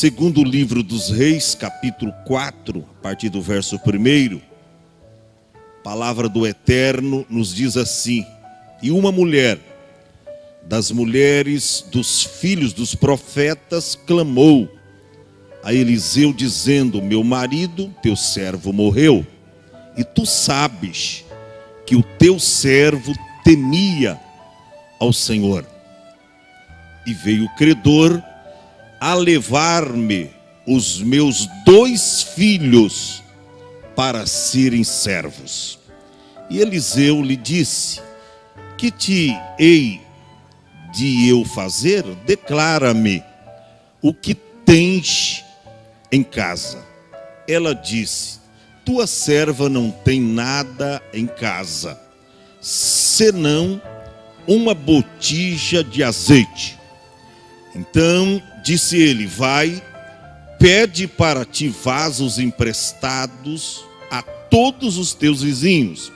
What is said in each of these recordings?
Segundo livro dos Reis, capítulo 4, a partir do verso 1, a palavra do Eterno nos diz assim: e uma mulher das mulheres dos filhos dos profetas clamou a Eliseu dizendo: meu marido, teu servo, morreu, e tu sabes que o teu servo temia ao Senhor. E veio o credor a levar-me os meus 2 filhos para serem servos. E Eliseu lhe disse: que te hei de eu fazer? Declara-me o que tens em casa. Ela disse: tua serva não tem nada em casa, senão uma botija de azeite. Então disse ele: vai, pede para ti vasos emprestados a todos os teus vizinhos,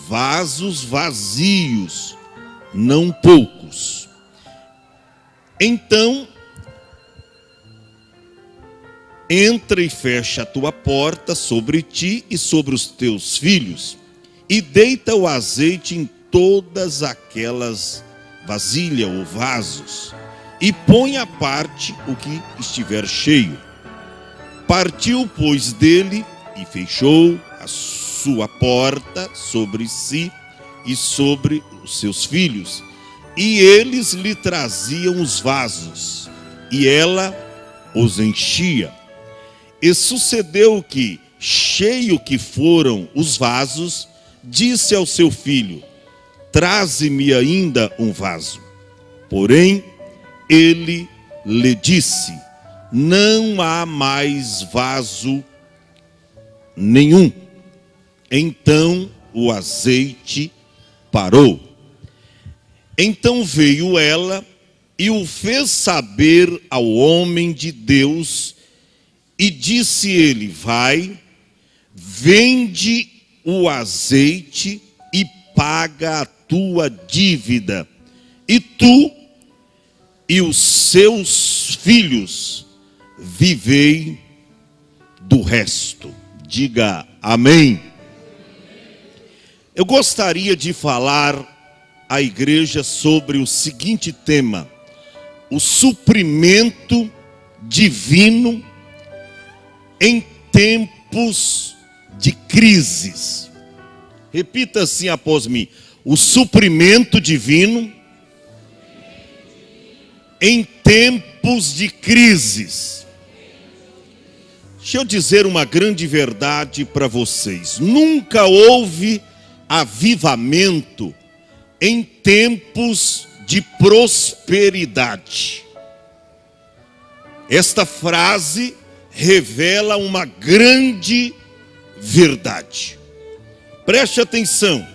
vasos vazios, não poucos. Então entra e fecha a tua porta sobre ti e sobre os teus filhos, e deita o azeite em todas aquelas vasilhas ou vasos, e põe à parte o que estiver cheio. Partiu, pois, dele e fechou a sua porta sobre si e sobre os seus filhos, e eles lhe traziam os vasos, e ela os enchia. E sucedeu que, cheio que foram os vasos, disse ao seu filho: traze-me ainda um vaso. Porém, ele lhe disse: não há mais vaso nenhum. Então o azeite parou. Então veio ela e o fez saber ao homem de Deus, e disse ele: vai, vende o azeite e paga a tua dívida, e tu e os seus filhos vivei do resto. Diga amém. Eu gostaria de falar à igreja sobre o seguinte tema: o suprimento divino em tempos de crises. Repita assim após mim: o suprimento divino em tempos de crises. Deixa eu dizer uma grande verdade para vocês: nunca houve avivamento em tempos de prosperidade. Esta frase revela uma grande verdade. Preste atenção.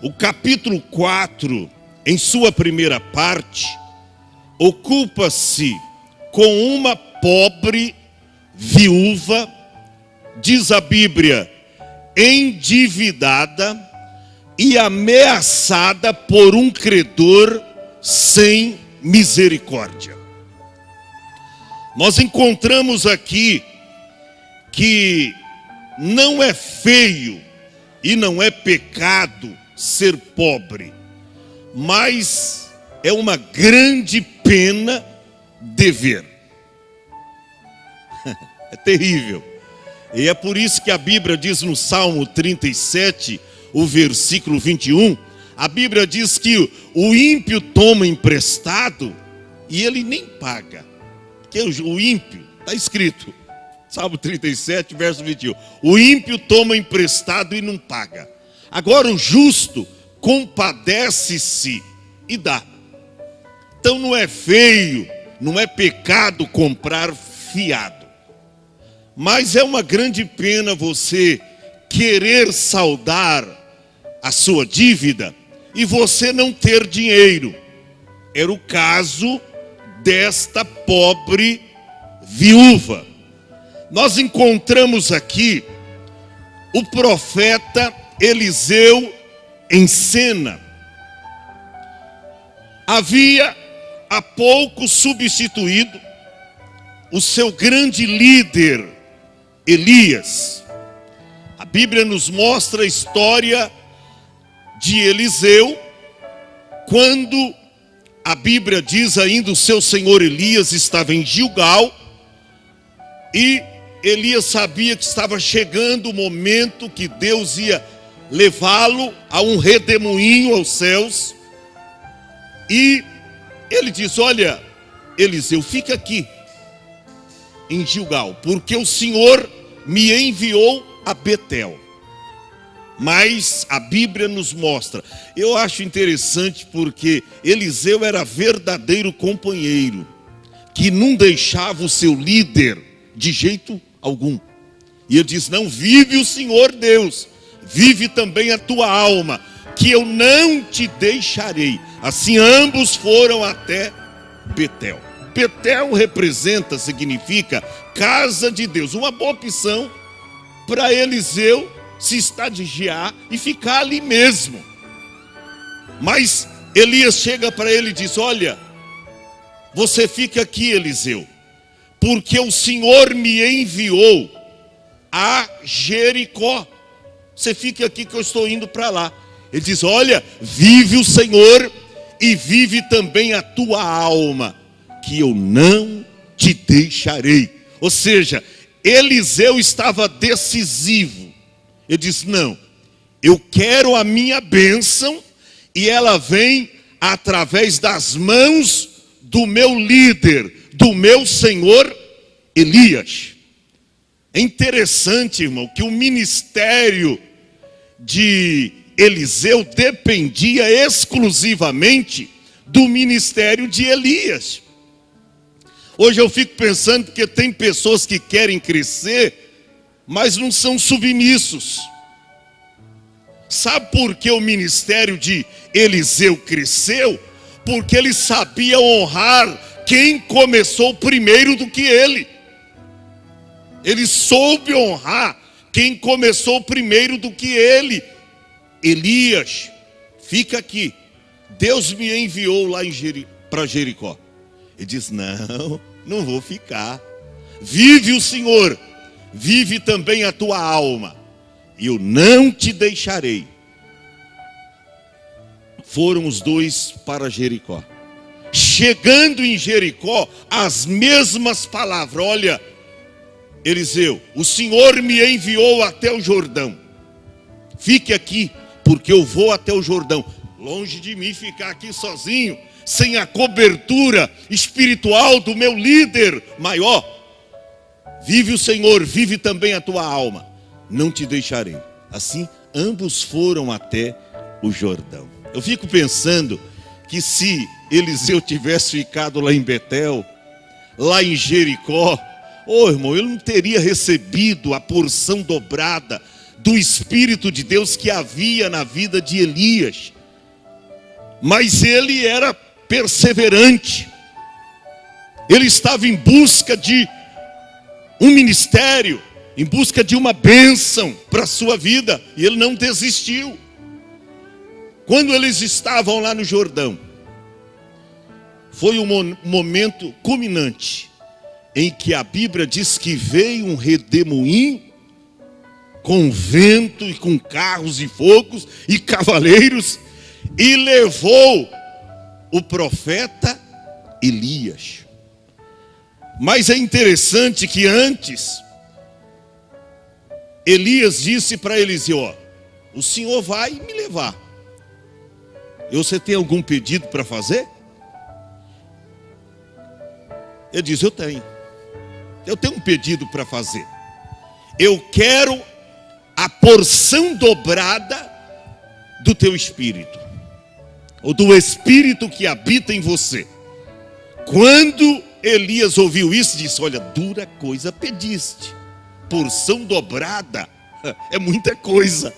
O capítulo 4, em sua primeira parte, ocupa-se com uma pobre viúva, diz a Bíblia, endividada e ameaçada por um credor sem misericórdia. Nós encontramos aqui que não é feio e não é pecado ser pobre, mas é uma grande pena dever. É terrível. E é por isso que a Bíblia diz no Salmo 37, o versículo 21, a Bíblia diz que o ímpio toma emprestado e ele nem paga. Porque o ímpio, está escrito, Salmo 37, verso 21, o ímpio toma emprestado e não paga. Agora o justo compadece-se e dá. Então não é feio, não é pecado comprar fiado. Mas é uma grande pena você querer saldar a sua dívida e você não ter dinheiro. Era o caso desta pobre viúva. Nós encontramos aqui o profeta Eliseu em cena. Havia há pouco substituído o seu grande líder, Elias. A Bíblia nos mostra a história de Eliseu, quando a Bíblia diz ainda o seu senhor Elias estava em Gilgal, e Elias sabia que estava chegando o momento que Deus ia levá-lo a um redemoinho aos céus. E ele diz: olha, Eliseu, fica aqui em Gilgal, porque o Senhor me enviou a Betel. Mas a Bíblia nos mostra, eu acho interessante porque Eliseu era verdadeiro companheiro, que não deixava o seu líder de jeito algum. E ele diz: não, vive o Senhor Deus, vive também a tua alma, que eu não te deixarei. Assim ambos foram até Betel. Betel significa casa de Deus. Uma boa opção para Eliseu se estagiar e ficar ali mesmo. Mas Elias chega para ele e diz: olha, você fica aqui, Eliseu, porque o Senhor me enviou a Jericó. Você fica aqui que eu estou indo para lá. Ele diz: olha, vive o Senhor e vive também a tua alma, que eu não te deixarei. Ou seja, Eliseu estava decisivo. Ele disse: não, eu quero a minha bênção, e ela vem através das mãos do meu líder, do meu senhor Elias. É interessante, irmão, que o ministério de Eliseu dependia exclusivamente do ministério de Elias. Hoje eu fico pensando que tem pessoas que querem crescer, mas não são submissos. Sabe por que o ministério de Eliseu cresceu? Porque ele sabia honrar quem começou primeiro do que ele. Ele soube honrar quem começou primeiro do que ele. Elias, fica aqui. Deus me enviou lá para Jericó. Ele diz: não, não vou ficar. Vive o Senhor, vive também a tua alma, e eu não te deixarei. Foram os dois para Jericó. Chegando em Jericó, as mesmas palavras: olha, Eliseu, o Senhor me enviou até o Jordão. Fique aqui, porque eu vou até o Jordão. Longe de mim ficar aqui sozinho, sem a cobertura espiritual do meu líder maior. Vive o Senhor, vive também a tua alma, não te deixarei. Assim, ambos foram até o Jordão. Eu fico pensando que se Eliseu tivesse ficado lá em Betel, lá em Jericó, irmão, ele não teria recebido a porção dobrada do Espírito de Deus que havia na vida de Elias. Mas ele era perseverante. Ele estava em busca de um ministério, em busca de uma bênção para a sua vida, e ele não desistiu. Quando eles estavam lá no Jordão, foi um momento culminante, em que a Bíblia diz que veio um redemoinho, com vento e com carros e fogos e cavaleiros, e levou o profeta Elias. Mas é interessante que antes, Elias disse para Eliseu: o senhor vai me levar. Você tem algum pedido para fazer? Ele diz: eu tenho um pedido para fazer. Eu quero a porção dobrada do teu espírito, ou do espírito que habita em você. Quando Elias ouviu isso, disse: olha, dura coisa pediste. Porção dobrada é muita coisa.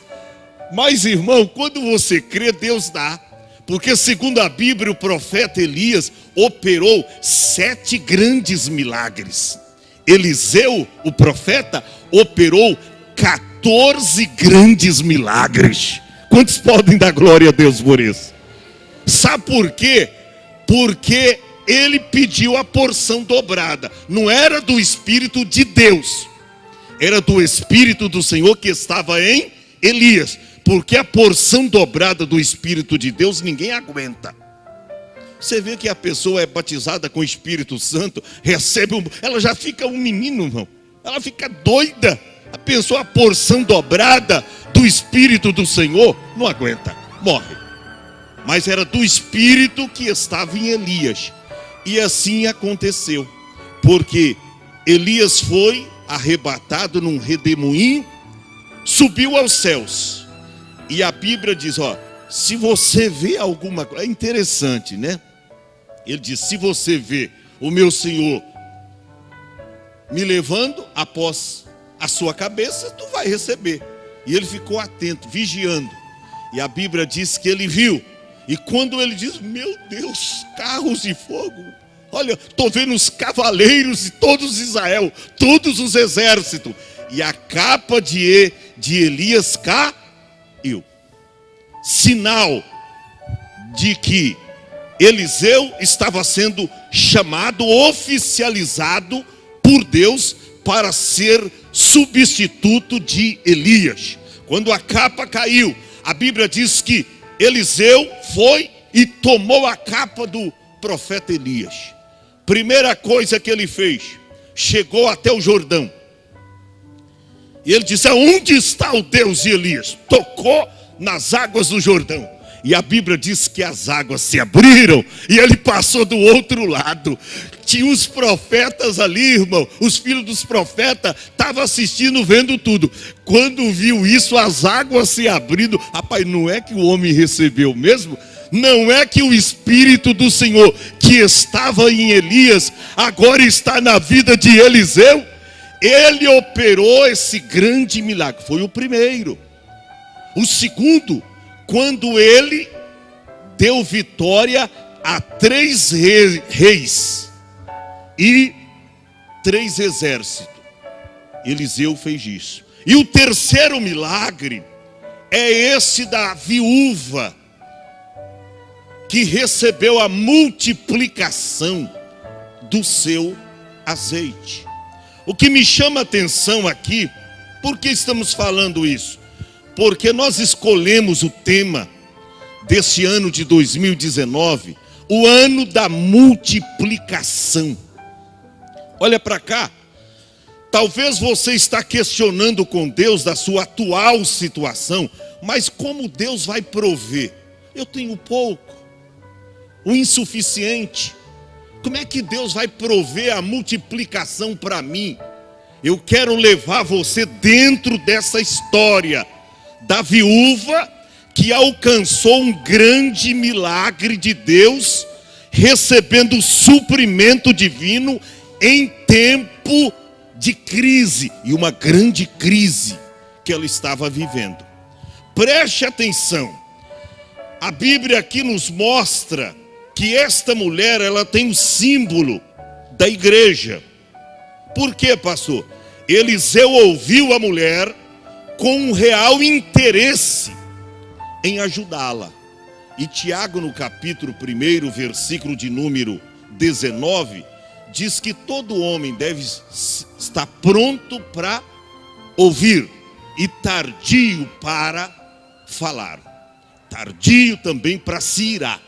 Mas, irmão, quando você crê, Deus dá. Porque segundo a Bíblia, o profeta Elias operou 7 grandes milagres. Eliseu, o profeta, operou 14 grandes milagres. Quantos podem dar glória a Deus por isso? Sabe por quê? Porque ele pediu a porção dobrada. Não era do Espírito de Deus, era do Espírito do Senhor que estava em Elias. Porque a porção dobrada do Espírito de Deus ninguém aguenta. Você vê que a pessoa é batizada com o Espírito Santo, recebe ela já fica um menino, irmão. Ela fica doida. A pessoa, a porção dobrada do Espírito do Senhor, não aguenta, morre. Mas era do Espírito que estava em Elias. E assim aconteceu. Porque Elias foi arrebatado num redemoinho, subiu aos céus. E a Bíblia diz, se você vê alguma coisa, é interessante, né? Ele diz, se você vê o meu Senhor me levando após a sua cabeça, tu vai receber. E ele ficou atento, vigiando. E a Bíblia diz que ele viu. E quando ele diz, meu Deus, carros de fogo. Olha, estou vendo os cavaleiros de todos Israel, todos os exércitos. E a capa de Elias caiu. Sinal de que Eliseu estava sendo chamado, oficializado por Deus para ser substituto de Elias. Quando a capa caiu, a Bíblia diz que Eliseu foi e tomou a capa do profeta Elias. Primeira coisa que ele fez, chegou até o Jordão. E ele disse, onde está o Deus de Elias? Tocou nas águas do Jordão. E a Bíblia diz que as águas se abriram e ele passou do outro lado. Tinha os profetas ali, irmão, os filhos dos profetas estavam assistindo, vendo tudo. Quando viu isso, as águas se abrindo. Rapaz, não é que o homem recebeu mesmo? Não é que o Espírito do Senhor que estava em Elias agora está na vida de Eliseu? Ele operou esse grande milagre. Foi o primeiro. O segundo, quando ele deu vitória a 3 reis e 3 exércitos. Eliseu fez isso. E o terceiro milagre é esse da viúva que recebeu a multiplicação do seu azeite. O que me chama a atenção aqui, por que estamos falando isso? Porque nós escolhemos o tema desse ano de 2019, o ano da multiplicação. Olha para cá, talvez você está questionando com Deus da sua atual situação, mas como Deus vai prover? Eu tenho pouco, o insuficiente. Como é que Deus vai prover a multiplicação para mim? Eu quero levar você dentro dessa história da viúva que alcançou um grande milagre de Deus, recebendo suprimento divino em tempo de crise, e uma grande crise que ela estava vivendo. Preste atenção, a Bíblia aqui nos mostra que esta mulher, ela tem o símbolo da igreja. Por quê, pastor? Eliseu ouviu a mulher com um real interesse em ajudá-la. E Tiago, no capítulo 1, versículo de número 19, diz que todo homem deve estar pronto para ouvir e tardio para falar, tardio também para se irar.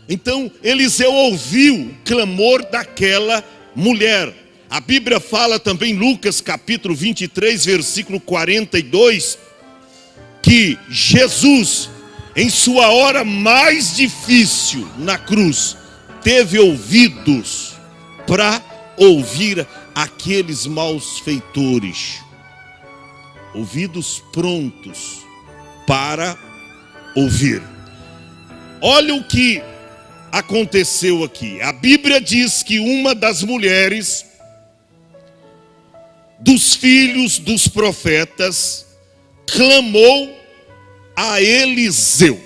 Então Eliseu ouviu o clamor daquela mulher. A Bíblia fala também, Lucas capítulo 23, versículo 42, que Jesus, em sua hora mais difícil na cruz, teve ouvidos para ouvir aqueles malfeitores. Ouvidos prontos para ouvir. Olha o que aconteceu aqui. A Bíblia diz que uma das mulheres dos filhos dos profetas clamou a Eliseu.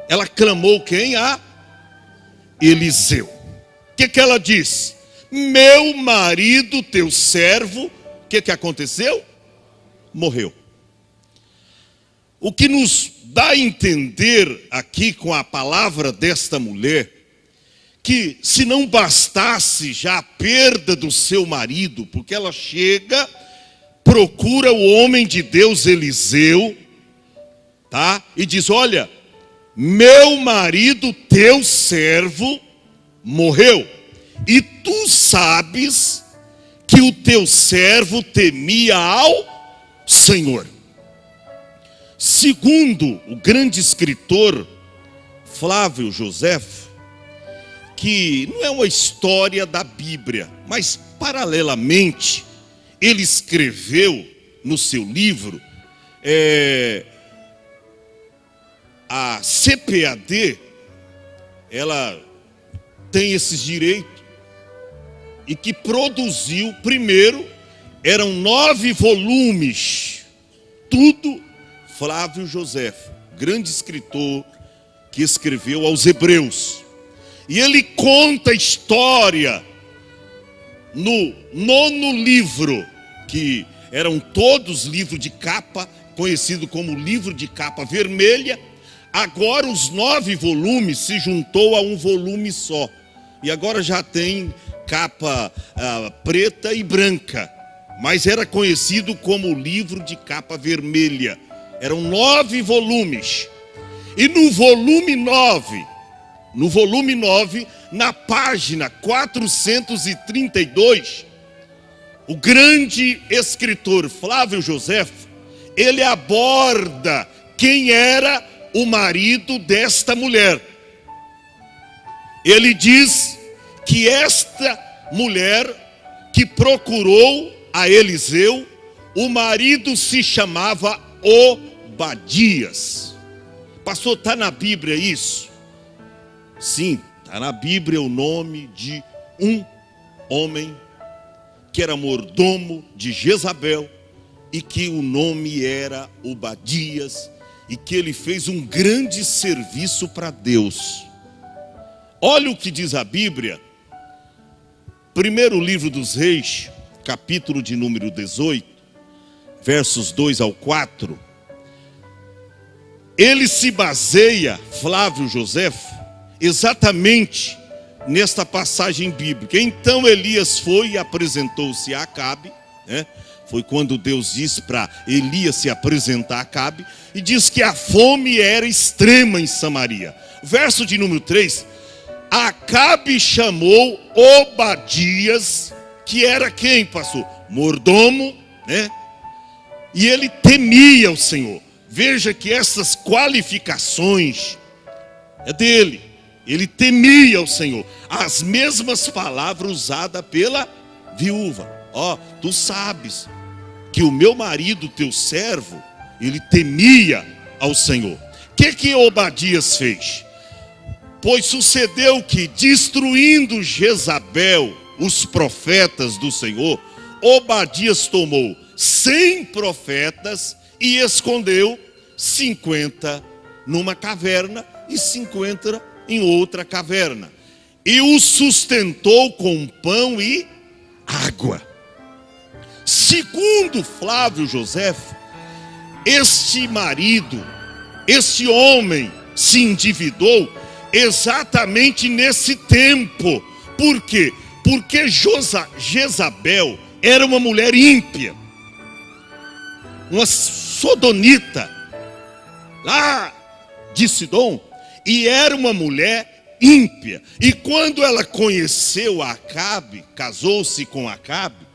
Ela clamou quem? A Eliseu. O que ela disse? Meu marido, teu servo, o que aconteceu? Morreu. O que nos dá a entender aqui com a palavra desta mulher, que se não bastasse já a perda do seu marido, porque ela chega, procura o homem de Deus Eliseu, tá? E diz: olha, meu marido, teu servo, morreu, e tu sabes que o teu servo temia ao Senhor. Segundo o grande escritor Flávio Josefo, que não é uma história da Bíblia, mas paralelamente ele escreveu no seu livro, a CPAD, ela tem esses direitos, e que produziu, primeiro, eram 9 volumes, tudo Flávio Josefo, grande escritor que escreveu aos Hebreus. E ele conta a história no 9º livro, que eram todos livros de capa, conhecido como livro de capa vermelha. Agora os 9 volumes se juntou a um volume só. E agora já tem capa preta e branca. Mas era conhecido como livro de capa vermelha. Eram 9 volumes. E no volume 9, na página 432, o grande escritor Flávio Josefo, ele aborda quem era o marido desta mulher. Ele diz que esta mulher que procurou a Eliseu, o marido se chamava Obadias. Pastor, está na Bíblia isso? Sim, está na Bíblia o nome de um homem que era mordomo de Jezabel e que o nome era Obadias, e que ele fez um grande serviço para Deus. Olha o que diz a Bíblia, primeiro livro dos Reis, capítulo de número 18, versos 2 ao 4. Ele se baseia, Flávio Josefo, exatamente nesta passagem bíblica. Então Elias foi e apresentou-se a Acabe, né? Foi quando Deus disse para Elias se apresentar a Acabe, e diz que a fome era extrema em Samaria. Verso de número 3, Acabe chamou Obadias, que era quem, pastor? Mordomo, né? E ele temia o Senhor. Veja que essas qualificações é dele. Ele temia o Senhor. As mesmas palavras usadas pela viúva. Ó, tu sabes que o meu marido, teu servo, ele temia ao Senhor. O que Obadias fez? Pois sucedeu que, destruindo Jezabel, os profetas do Senhor, Obadias tomou 100 profetas e escondeu 50 numa caverna e 50 em outra caverna, e os sustentou com pão e água. Segundo Flávio Josefo, este marido, este homem se endividou exatamente nesse tempo. Por quê? Porque Jezabel era uma mulher ímpia, uma sodonita lá de Sidom, e era uma mulher ímpia. E quando ela conheceu Acabe, casou-se com Acabe,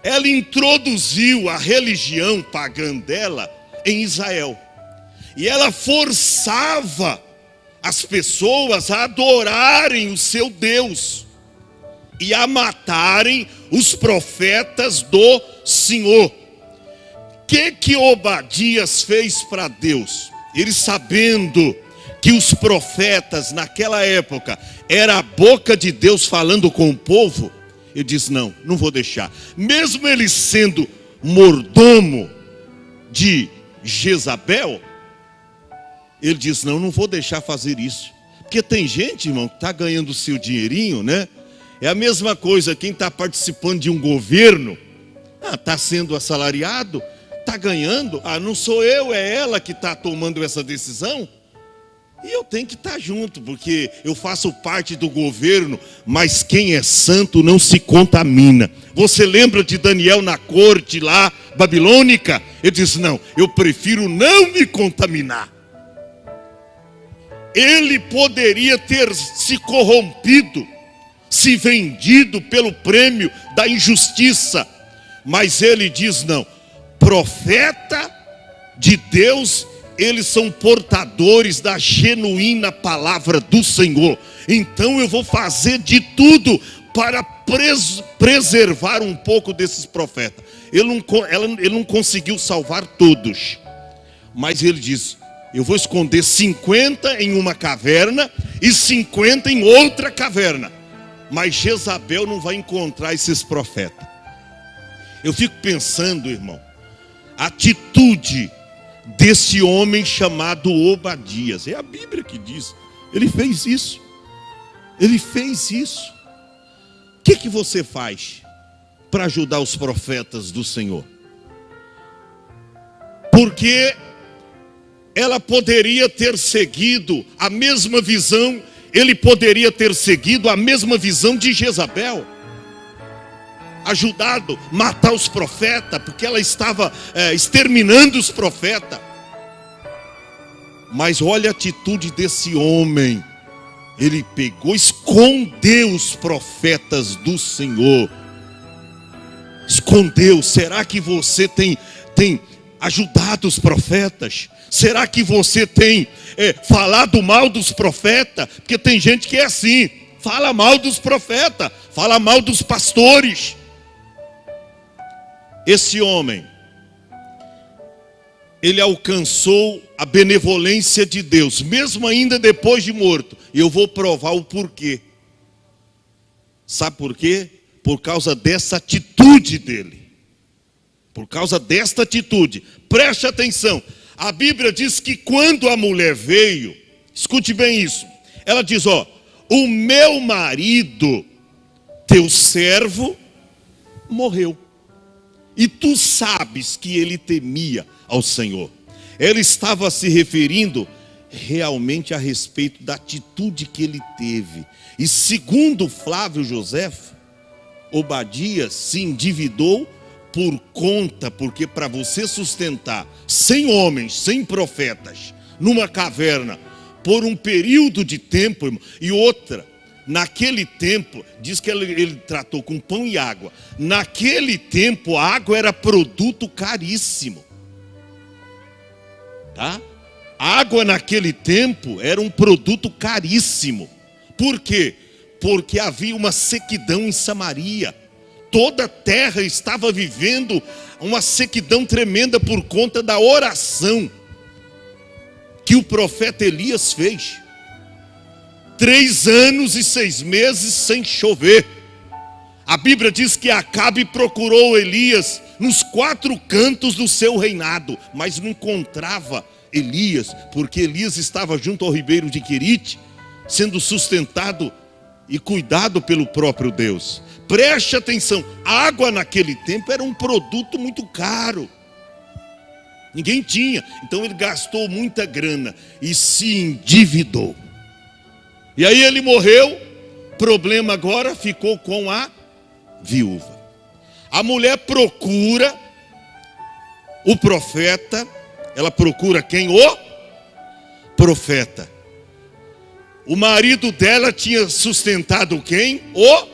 ela introduziu a religião pagã dela em Israel. E ela forçava as pessoas a adorarem o seu Deus e a matarem os profetas do Senhor. O que Obadias fez para Deus? Ele, sabendo que os profetas naquela época era a boca de Deus falando com o povo, ele diz: não vou deixar. Mesmo ele sendo mordomo de Jezabel, ele diz: não vou deixar fazer isso. Porque tem gente, irmão, que está ganhando o seu dinheirinho, né? É a mesma coisa, quem está participando de um governo, está sendo assalariado, está ganhando, não sou eu, é ela que está tomando essa decisão. E eu tenho que estar junto, porque eu faço parte do governo, mas quem é santo não se contamina. Você lembra de Daniel na corte lá, babilônica? Ele disse, não, eu prefiro não me contaminar. Ele poderia ter se corrompido, se vendido pelo prêmio da injustiça. Mas ele diz, não, profeta de Deus, eles são portadores da genuína palavra do Senhor. Então eu vou fazer de tudo para preservar um pouco desses profetas. Ele não conseguiu salvar todos, mas ele diz, eu vou esconder 50 em uma caverna e 50 em outra caverna. Mas Jezabel não vai encontrar esses profetas. Eu fico pensando, irmão, a atitude desse homem chamado Obadias. É a Bíblia que diz. Ele fez isso. Ele fez isso. O que você faz para ajudar os profetas do Senhor? Porque ela poderia ter seguido a mesma visão, ele poderia ter seguido a mesma visão de Jezabel, ajudado a matar os profetas, porque ela estava exterminando os profetas. Mas olha a atitude desse homem, ele pegou, escondeu os profetas do Senhor, escondeu. Será que você tem ajudado os profetas? Será que você tem falado mal dos profetas? Porque tem gente que é assim, fala mal dos profetas, fala mal dos pastores. Esse homem, ele alcançou a benevolência de Deus, mesmo ainda depois de morto. E eu vou provar o porquê. Sabe por quê? Por causa dessa atitude dele. Por causa desta atitude. Preste atenção. A Bíblia diz que quando a mulher veio, escute bem isso. Ela diz, ó, o meu marido, teu servo, morreu. E tu sabes que ele temia ao Senhor. Ela estava se referindo realmente a respeito da atitude que ele teve. E segundo Flávio Joséfo, Obadias se endividou por conta, porque para você sustentar 100 homens, 100 profetas, numa caverna, por um período de tempo, irmão, e outra, naquele tempo, diz que ele tratou com pão e água. Naquele tempo, a água era produto caríssimo. Tá? A água naquele tempo era um produto caríssimo. Por quê? Porque havia uma sequidão em Samaria. Toda a terra estava vivendo uma sequidão tremenda por conta da oração que o profeta Elias fez. 3 anos e 6 meses sem chover. A Bíblia diz que Acabe procurou Elias nos 4 cantos do seu reinado, mas não encontrava Elias, porque Elias estava junto ao ribeiro de Querite, sendo sustentado e cuidado pelo próprio Deus. Preste atenção, a água naquele tempo era um produto muito caro. Ninguém tinha, então ele gastou muita grana e se endividou. E aí ele morreu, problema agora ficou com a viúva. A mulher procura o profeta, ela procura quem? O profeta. O marido dela tinha sustentado quem? O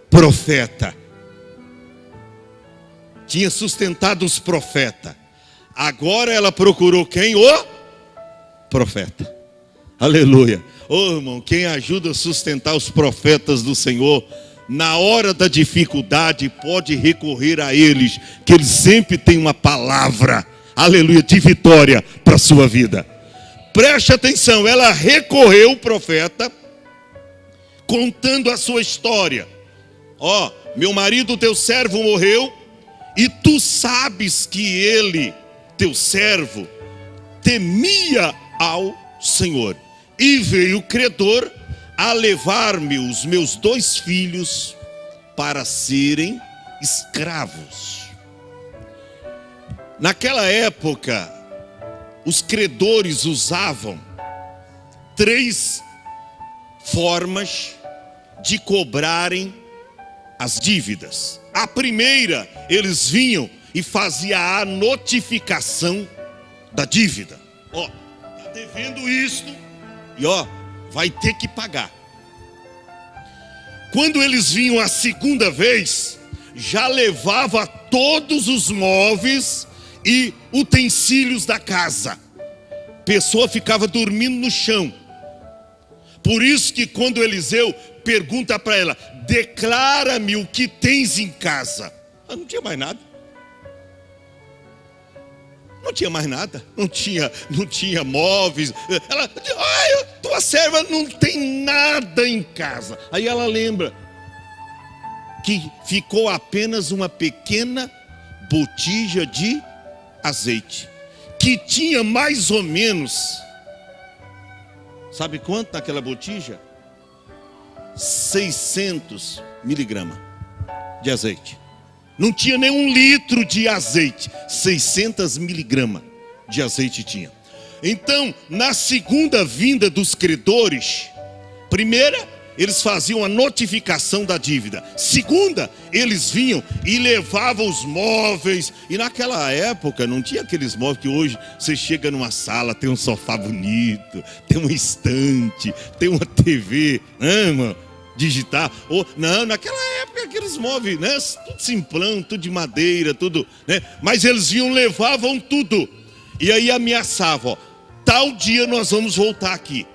profeta. Tinha sustentado os profetas. Agora ela procurou quem? O profeta. Aleluia. Ô irmão, quem ajuda a sustentar os profetas do Senhor, na hora da dificuldade, pode recorrer a eles, que eles sempre têm uma palavra, aleluia, de vitória para a sua vida. Preste atenção, ela recorreu ao profeta, contando a sua história. Ó, meu marido, teu servo, morreu, e tu sabes que ele, teu servo, temia ao Senhor. E veio o credor a levar-me os meus 2 filhos para serem escravos. Naquela época, os credores usavam 3 formas de cobrarem as dívidas. A primeira, eles vinham e faziam a notificação da dívida. Ó, tá devendo isto e ó, vai ter que pagar. Quando eles vinham a segunda vez, já levava todos os móveis e utensílios da casa. A pessoa ficava dormindo no chão. Por isso que quando Eliseu pergunta para ela: declara-me o que tens em casa. Não tinha mais nada. Não tinha mais nada. Não tinha móveis. Ela, tua serva não tem nada em casa. Aí ela lembra que ficou apenas uma pequena botija de azeite, que tinha mais ou menos, sabe quanto naquela botija? 600 miligramas de azeite. Não tinha nem 1 litro de azeite, 600 miligramas de azeite tinha. Então, na segunda vinda dos credores, primeira, eles faziam a notificação da dívida. Segunda, eles vinham e levavam os móveis. E naquela época não tinha aqueles móveis que hoje você chega numa sala, tem um sofá bonito, tem uma estante, tem uma TV, né, mano? Digitar. Não, naquela época aqueles móveis, né? Tudo simplão, tudo de madeira, tudo, né? Mas eles vinham, levavam tudo. E aí ameaçavam, ó, tal dia nós vamos voltar aqui.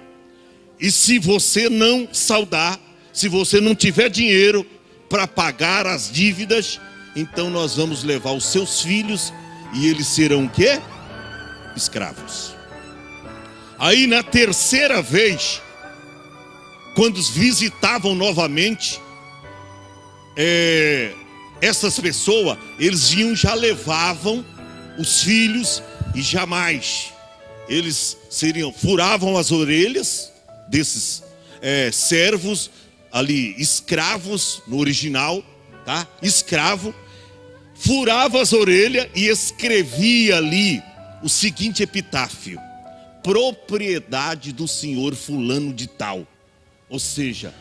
E se você não saldar, se você não tiver dinheiro para pagar as dívidas, então nós vamos levar os seus filhos e eles serão o quê? Escravos. Aí na terceira vez, quando os visitavam novamente, essas pessoas, eles vinham, já levavam os filhos e jamais eles furavam as orelhas desses servos ali, escravos no original, tá? Escravo, furava as orelhas e escrevia ali o seguinte epitáfio: propriedade do senhor fulano de tal. Ou seja,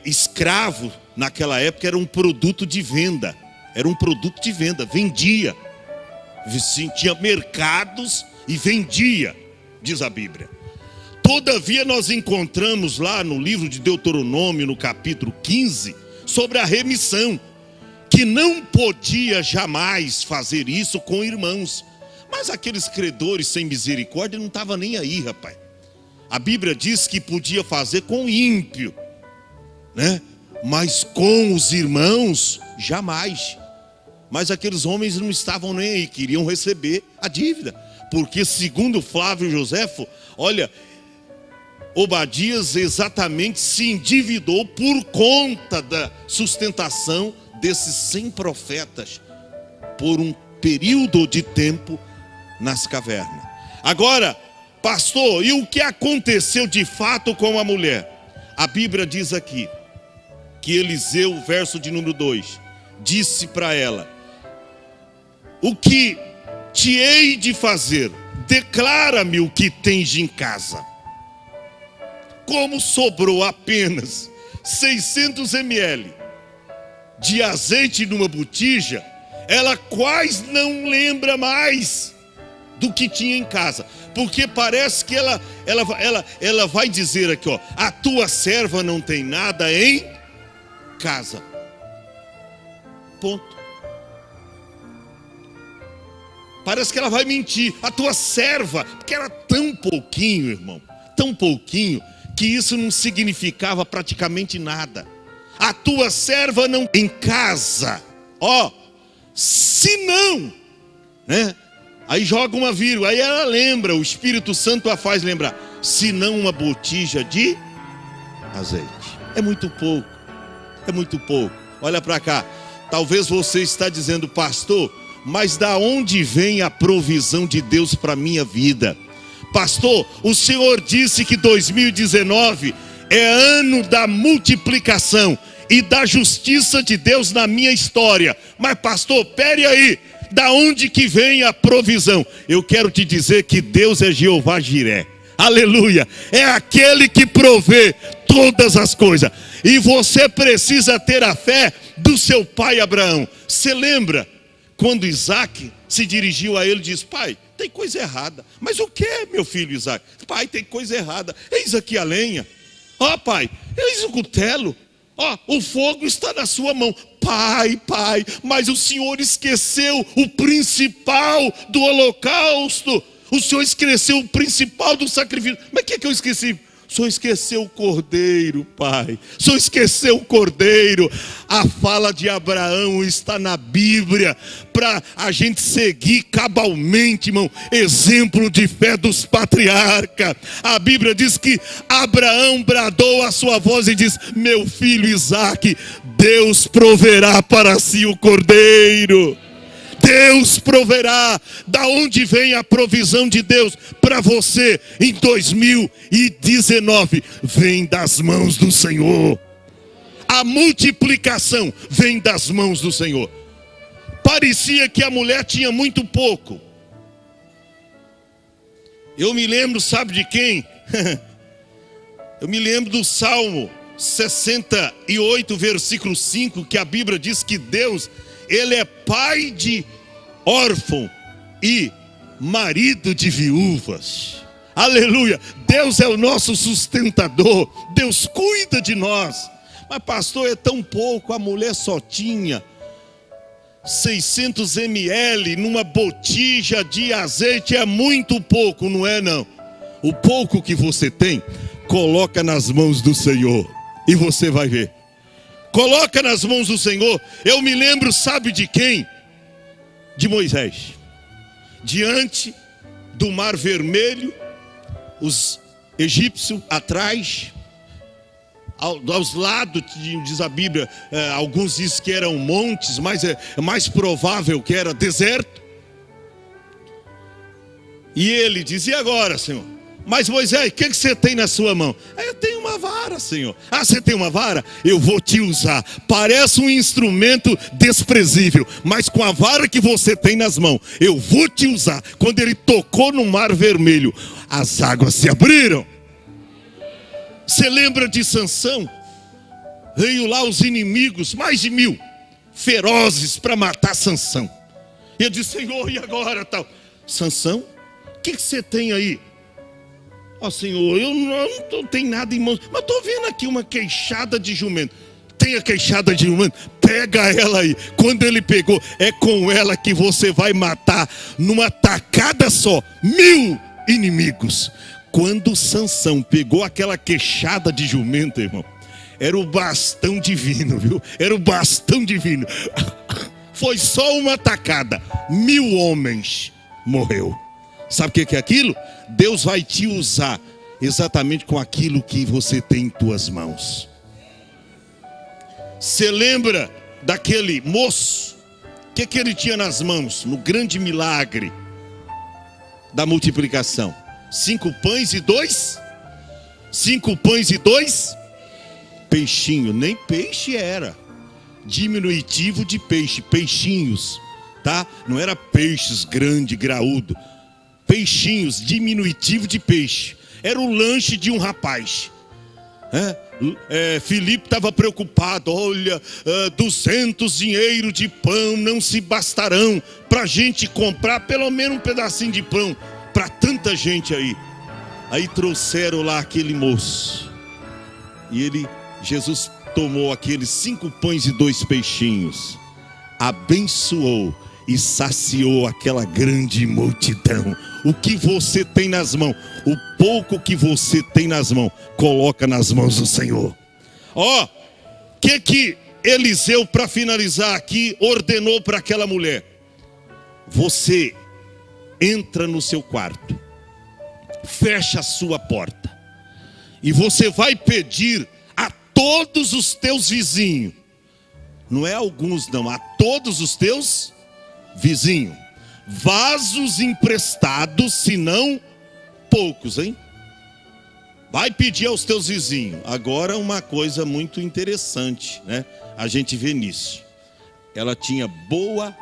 escravo naquela época era um produto de venda. Era um produto de venda, vendia. Tinha mercados e vendia, diz a Bíblia. Todavia nós encontramos lá no livro de Deuteronômio, no capítulo 15, sobre a remissão, que não podia jamais fazer isso com irmãos. Mas aqueles credores sem misericórdia não estavam nem aí, rapaz. A Bíblia diz que podia fazer com o ímpio, né? Mas com os irmãos, jamais. Mas aqueles homens não estavam nem aí, queriam receber a dívida. Porque segundo Flávio Joséfo, olha, Obadias exatamente se endividou por conta da sustentação desses 100 profetas por um período de tempo nas cavernas. Agora, pastor, e o que aconteceu de fato com a mulher? A Bíblia diz aqui que Eliseu, verso de número 2, disse para ela: o que te hei de fazer? Declara-me o que tens em casa. Como sobrou apenas 600 ml de azeite numa botija, ela quase não lembra mais do que tinha em casa. Porque parece que ela vai dizer aqui, ó: a tua serva não tem nada em casa. Ponto. Parece que ela vai mentir. A tua serva, porque era tão pouquinho, irmão, tão pouquinho, que isso não significava praticamente nada. A tua serva não em casa, ó, se não, né? Aí joga uma vírgula, aí ela lembra, o Espírito Santo a faz lembrar, se não uma botija de azeite. É muito pouco, é muito pouco. Olha para cá, talvez você está dizendo: pastor, mas da onde vem a provisão de Deus para a minha vida? Pastor, o senhor disse que 2019 é ano da multiplicação e da justiça de Deus na minha história. Mas pastor, pere aí, da onde que vem a provisão? Eu quero te dizer que Deus é Jeová Jiré. Aleluia. É aquele que provê todas as coisas. E você precisa ter a fé do seu pai Abraão. Você lembra quando Isaac se dirigiu a ele e disse: pai, tem coisa errada. Mas o que, meu filho Isaac? Pai, tem coisa errada. Eis aqui a lenha. Ó, pai, eis o cutelo. Ó, o fogo está na sua mão. Pai, mas o Senhor esqueceu o principal do holocausto. O Senhor esqueceu o principal do sacrifício. Mas o que eu esqueci? O Senhor esqueceu o cordeiro, pai. O Senhor esqueceu o cordeiro. A fala de Abraão está na Bíblia, para a gente seguir cabalmente, irmão. Exemplo de fé dos patriarcas. A Bíblia diz que Abraão bradou a sua voz e diz: meu filho Isaque, Deus proverá para si o cordeiro. Deus proverá. Da onde vem a provisão de Deus para você em 2019? Vem das mãos do Senhor. A multiplicação vem das mãos do Senhor. Parecia que a mulher tinha muito pouco. Eu me lembro, sabe de quem? Eu me lembro do Salmo 68, versículo 5, que a Bíblia diz que Deus, Ele é pai de órfão e marido de viúvas. Aleluia. Deus é o nosso sustentador. Deus cuida de nós. Mas pastor, é tão pouco. A mulher só tinha 600 ml numa botija de azeite. É muito pouco, não é não? O pouco que você tem, coloca nas mãos do Senhor e você vai ver. Coloca nas mãos do Senhor. Eu me lembro, sabe de quem? De Moisés. Diante do Mar Vermelho, os egípcios atrás, aos lados, diz a Bíblia, alguns dizem que eram montes, mas é mais provável que era deserto. E ele diz: e agora, Senhor? Mas Moisés, o que você tem na sua mão? Eu tenho uma vara, Senhor. Ah, você tem uma vara? Eu vou te usar. Parece um instrumento desprezível, mas com a vara que você tem nas mãos, eu vou te usar. Quando ele tocou no Mar Vermelho, as águas se abriram. Você lembra de Sansão? Veio lá os inimigos, mais de 1000, ferozes para matar Sansão. E eu disse: Senhor, e agora tal? Sansão, o que você tem aí? Ó, Senhor, eu não tenho nada em mãos, mas estou vendo aqui uma queixada de jumento. Tem a queixada de jumento? Pega ela aí. Quando ele pegou, é com ela que você vai matar numa tacada só 1000 inimigos. Quando Sansão pegou aquela queixada de jumento, irmão, era o bastão divino, viu? Era o bastão divino. Foi só uma tacada, 1000 homens morreu. Sabe o que é aquilo? Deus vai te usar exatamente com aquilo que você tem em tuas mãos. Você lembra daquele moço? O que ele tinha nas mãos no grande milagre da multiplicação? 5 pães e 2? 5 pães e 2 peixinhos. Nem peixe era. Diminutivo de peixe, peixinhos, tá? Não era peixes grande, graúdo. Peixinhos, diminutivo de peixe. Era o lanche de um rapaz. Filipe estava preocupado. Olha, 200 dinheiro de pão não se bastarão para a gente comprar pelo menos um pedacinho de pão para tanta gente aí. Aí trouxeram lá aquele moço. E Jesus tomou aqueles 5 pães e 2 peixinhos, abençoou e saciou aquela grande multidão. O que você tem nas mãos, o pouco que você tem nas mãos, coloca nas mãos do Senhor. Ó, que Eliseu, para finalizar aqui, ordenou para aquela mulher: você entra no seu quarto, fecha a sua porta, e você vai pedir a todos os teus vizinhos, não é alguns não, a todos os teus vizinhos, vasos emprestados, se não poucos, hein? Vai pedir aos teus vizinhos. Agora uma coisa muito interessante, né? A gente vê nisso. Ela tinha boa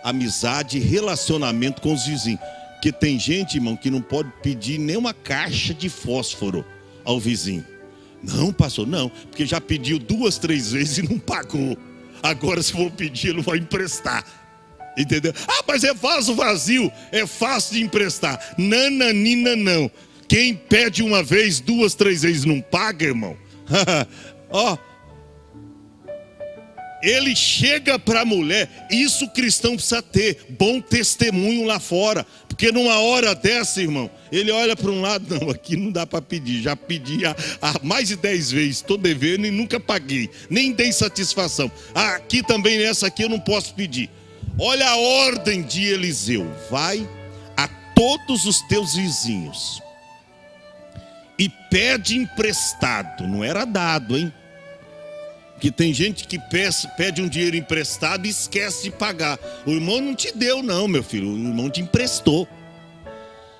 amizade e relacionamento com os vizinhos. Porque tem gente, irmão, que não pode pedir nem uma caixa de fósforo ao vizinho. Não, pastor, não, porque já pediu 2, 3 vezes e não pagou. Agora, se for pedir, ele vai emprestar. Entendeu? Ah, mas é vaso vazio, é fácil de emprestar. Nananina, não. Quem pede uma vez, 2, 3 vezes não paga, irmão. Ó, ele chega para a mulher. Isso o cristão precisa ter, bom testemunho lá fora. Porque numa hora dessa, irmão, ele olha para um lado, não, aqui não dá para pedir. Já pedi há mais de 10 vezes, estou devendo e nunca paguei, nem dei satisfação. Aqui também, nessa aqui eu não posso pedir. Olha a ordem de Eliseu: vai a todos os teus vizinhos e pede emprestado. Não era dado, hein? Que tem gente que pede um dinheiro emprestado e esquece de pagar. O irmão não te deu não, meu filho, o irmão te emprestou.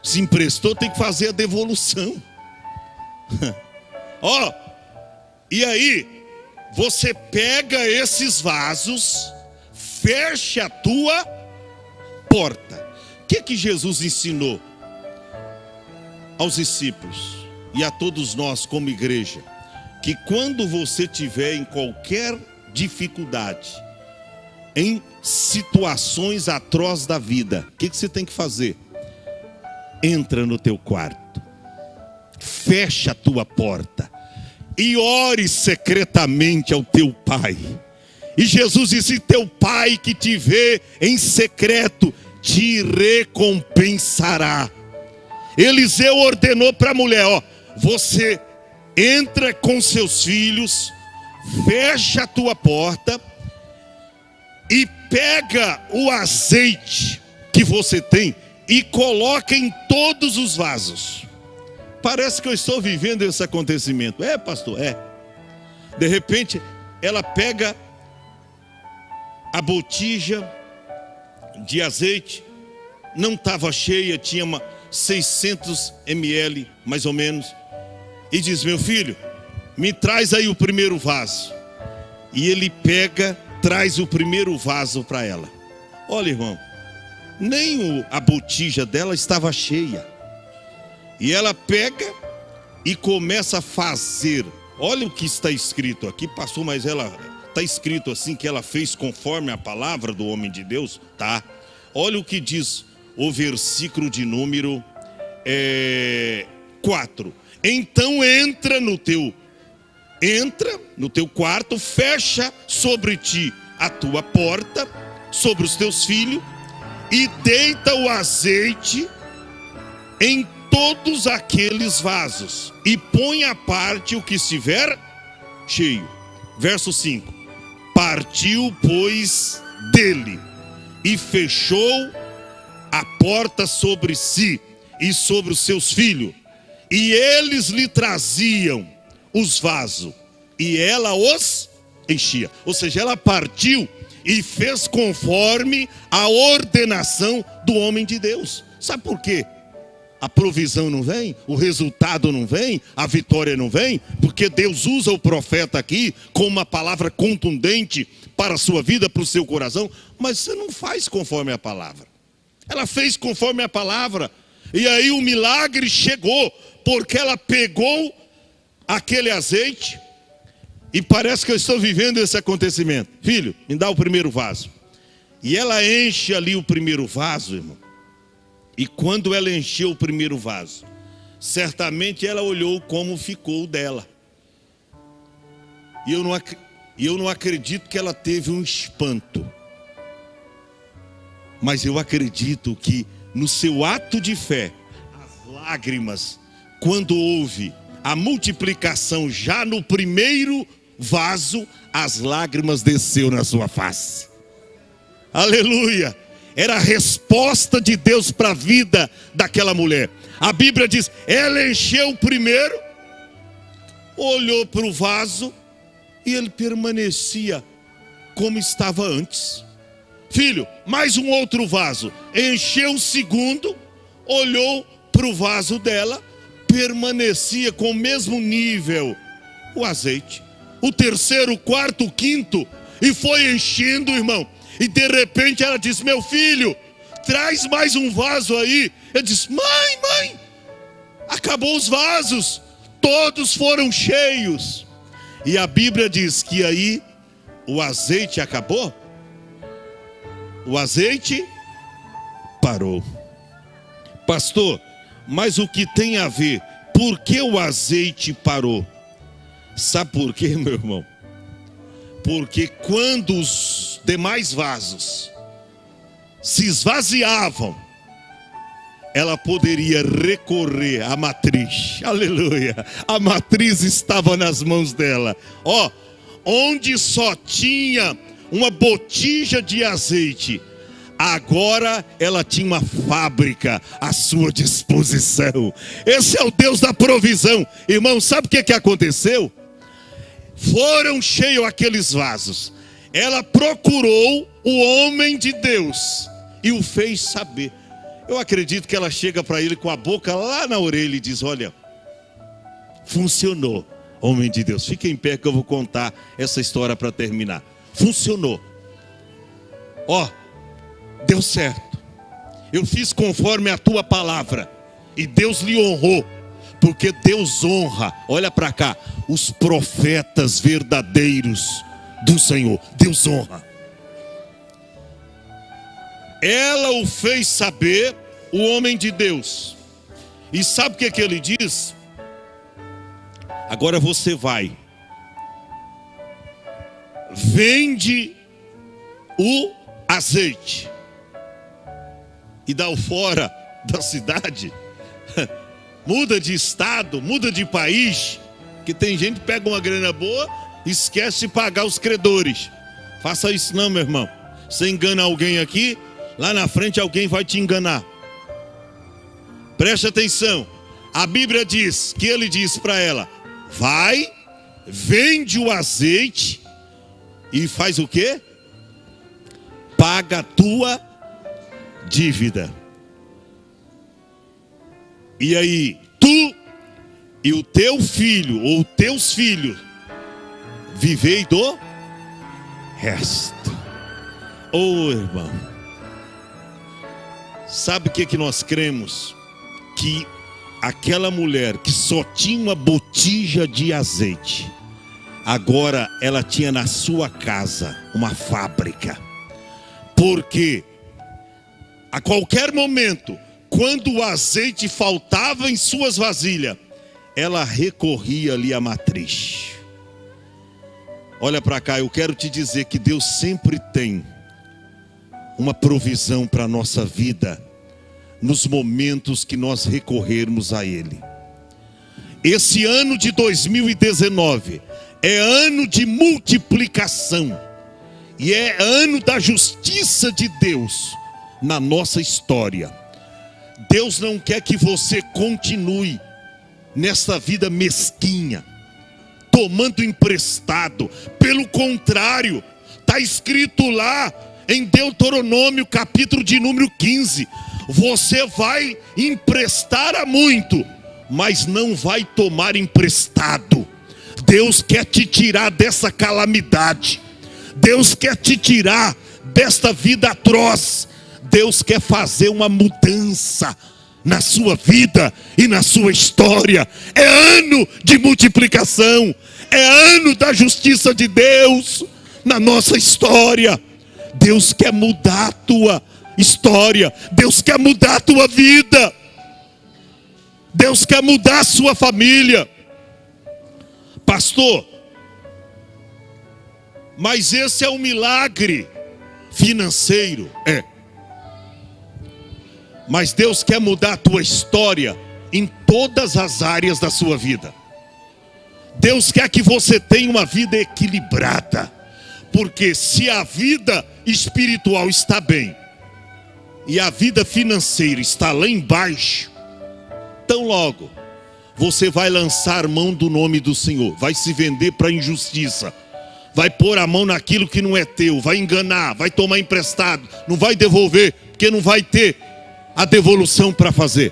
Se emprestou, tem que fazer a devolução. Ó, e aí você pega esses vasos, fecha a tua porta. O que Jesus ensinou aos discípulos e a todos nós como igreja? Que quando você tiver em qualquer dificuldade, em situações atrozes da vida, o que você tem que fazer? Entra no teu quarto, fecha a tua porta e ore secretamente ao teu pai. E Jesus disse: teu pai que te vê em secreto te recompensará. Eliseu ordenou para a mulher: ó, você entra com seus filhos, fecha a tua porta e pega o azeite que você tem e coloca em todos os vasos. Parece que eu estou vivendo esse acontecimento. É, pastor, é. De repente, ela pega a botija de azeite, não estava cheia, tinha 600 ml, mais ou menos. E diz: meu filho, me traz aí o primeiro vaso. E ele pega, traz o primeiro vaso para ela. Olha, irmão, nem a botija dela estava cheia. E ela pega e começa a fazer. Olha o que está escrito aqui, pastor, mas ela está escrito assim que ela fez conforme a palavra do homem de Deus? Tá. Olha o que diz o versículo de número 4. Então entra no teu quarto, fecha sobre ti a tua porta, sobre os teus filhos, e deita o azeite em todos aqueles vasos, e põe à parte o que estiver cheio. Verso 5. Partiu, pois, dele, e fechou a porta sobre si e sobre os seus filhos. E eles lhe traziam os vasos, e ela os enchia. Ou seja, ela partiu e fez conforme a ordenação do homem de Deus. Sabe por quê? A provisão não vem, o resultado não vem, a vitória não vem, porque Deus usa o profeta aqui com uma palavra contundente para a sua vida, para o seu coração. Mas você não faz conforme a palavra. Ela fez conforme a palavra, e aí o milagre chegou, porque ela pegou aquele azeite. E parece que eu estou vivendo esse acontecimento. Filho, me dá o primeiro vaso. E ela enche ali o primeiro vaso, irmão. E quando ela encheu o primeiro vaso, certamente ela olhou como ficou o dela. E eu não acredito que ela teve um espanto. Mas eu acredito que no seu ato de fé, as lágrimas, quando houve a multiplicação já no primeiro vaso, as lágrimas desceu na sua face. Aleluia! Era a resposta de Deus para a vida daquela mulher. A Bíblia diz: ela encheu o primeiro, olhou para o vaso e ele permanecia como estava antes. Filho, mais um outro vaso. Encheu o segundo, olhou para o vaso dela, permanecia com o mesmo nível o azeite. O terceiro, o quarto, o quinto, e foi enchendo, irmão. E de repente ela disse: meu filho, traz mais um vaso aí. Eu disse: mãe, acabou os vasos, todos foram cheios. E a Bíblia diz que aí o azeite acabou. O azeite parou. Pastor, mas o que tem a ver? Por que o azeite parou? Sabe por quê, meu irmão? Porque quando os demais vasos se esvaziavam, ela poderia recorrer à matriz. Aleluia! A matriz estava nas mãos dela. Onde só tinha uma botija de azeite, agora ela tinha uma fábrica à sua disposição. Esse é o Deus da provisão. Irmão, sabe o que aconteceu? Foram cheios aqueles vasos. Ela procurou o homem de Deus e o fez saber. Eu acredito que ela chega para ele com a boca lá na orelha e diz: olha, funcionou, homem de Deus. Fica em pé que eu vou contar essa história para terminar. Funcionou. Deu certo. Eu fiz conforme a tua palavra e Deus lhe honrou. Porque Deus honra, olha para cá, os profetas verdadeiros do Senhor. Deus honra. Ela o fez saber, o homem de Deus. E sabe o que ele diz? Agora você vai, vende o azeite e dá o fora da cidade. Muda de estado, muda de país. Que tem gente que pega uma grana boa e esquece de pagar os credores. Faça isso não, meu irmão. Você engana alguém aqui, lá na frente alguém vai te enganar. Preste atenção. A Bíblia diz que ele diz para ela: vai, vende o azeite e faz o quê? Paga a tua dívida. E aí, tu e o teu filho, ou teus filhos, vivei do resto. Irmão, sabe o que nós cremos? Que aquela mulher que só tinha uma botija de azeite, agora ela tinha na sua casa uma fábrica. Porque a qualquer momento, quando o azeite faltava em suas vasilhas, ela recorria ali à matriz. Olha para cá, eu quero te dizer que Deus sempre tem uma provisão para a nossa vida, nos momentos que nós recorrermos a Ele. Esse ano de 2019 é ano de multiplicação, e é ano da justiça de Deus na nossa história. Deus não quer que você continue nessa vida mesquinha, tomando emprestado. Pelo contrário, está escrito lá em Deuteronômio capítulo de número 15, você vai emprestar a muito, mas não vai tomar emprestado. Deus quer te tirar dessa calamidade. Deus quer te tirar desta vida atroz. Deus quer fazer uma mudança na sua vida e na sua história. É ano de multiplicação. É ano da justiça de Deus na nossa história. Deus quer mudar a tua história. Deus quer mudar a tua vida. Deus quer mudar a sua família. Pastor, mas esse é um milagre financeiro. Mas Deus quer mudar a tua história em todas as áreas da sua vida. Deus quer que você tenha uma vida equilibrada. Porque se a vida espiritual está bem e a vida financeira está lá embaixo, tão logo você vai lançar mão do nome do Senhor, vai se vender para a injustiça, vai pôr a mão naquilo que não é teu, vai enganar, vai tomar emprestado, não vai devolver, porque não vai ter a devolução para fazer.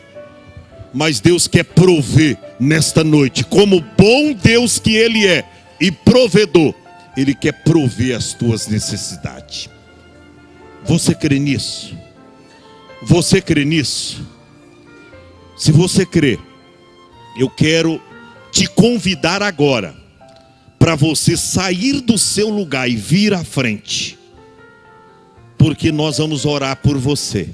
Mas Deus quer prover nesta noite, como bom Deus que Ele é e provedor, Ele quer prover as tuas necessidades. Você crê nisso? Você crê nisso? Se você crê, eu quero te convidar agora para você sair do seu lugar e vir à frente, porque nós vamos orar por você.